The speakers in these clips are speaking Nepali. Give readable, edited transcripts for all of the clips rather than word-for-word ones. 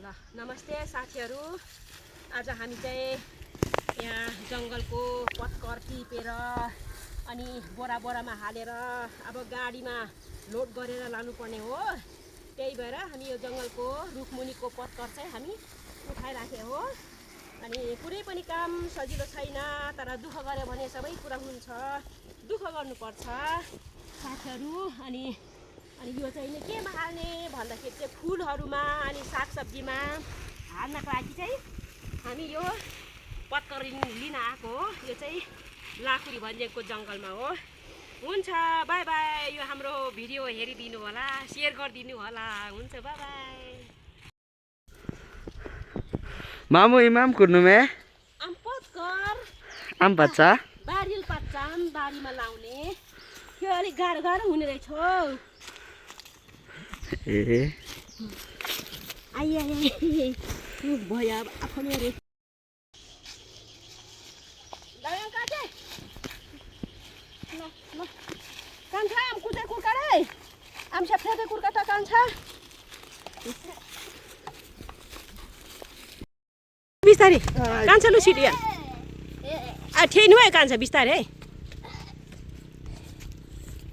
ल नमस्ते साथीहरू। आज हामी चाहिँ यहाँ जङ्गलको पत्कर टिपेर अनि बोरामा हालेर अब गाडीमा लोड गरेर लानुपर्ने हो। त्यही भएर हामी यो जङ्गलको रुखमुनिको पत्कर चाहिँ हामी उठाइराखेको हो। अनि कुनै पनि काम सजिलो छैन, तर दुःख गऱ्यो भने सबै कुरा हुन्छ। दुःख गर्नुपर्छ साथीहरू। अनि यो चाहिँ केमा हाल्ने भन्दाखेरि चाहिँ फुलहरूमा अनि सागसब्जीमा हाल्नको लागि चाहिँ हामी यो पत्कर लिन आएको हो। यो चाहिँ लाखुरी भन्जेको जङ्गलमा हो। हुन्छ, बाई बाई। यो हाम्रो भिडियो हेरिदिनु होला, सेयर गरिदिनु होला। हुन्छ, बाई बाई। मामू इमाम कुर्नु में आम पत्कर आम बच्चा बारील पाच्चाम बारीमा लाउने यो अलिक गाह्रो हुने रहेछ हौ। ए आइ भयो आफूले रे कान्छा आम कुदै कुर्का रे आम सेफ्रेदै कुर्का त कान्छा बिस्तारै कान्छा लु छिटिया ठेनु है कान्छा बिस्तारै है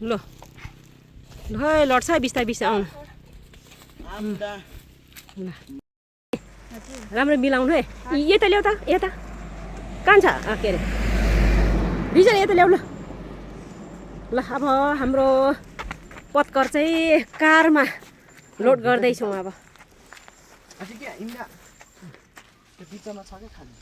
ल है लड्छ बिस्तारै बिस्तारै आउनु राम्रो मिलाउनु है। यता ल्याउ त यता कान्छा के अरे रिजन यता ल्याउ ल। ल अब हाम्रो पत्कर चाहिँ कारमा लोड गर्दैछौँ। अब बिचमा छ क्या खाली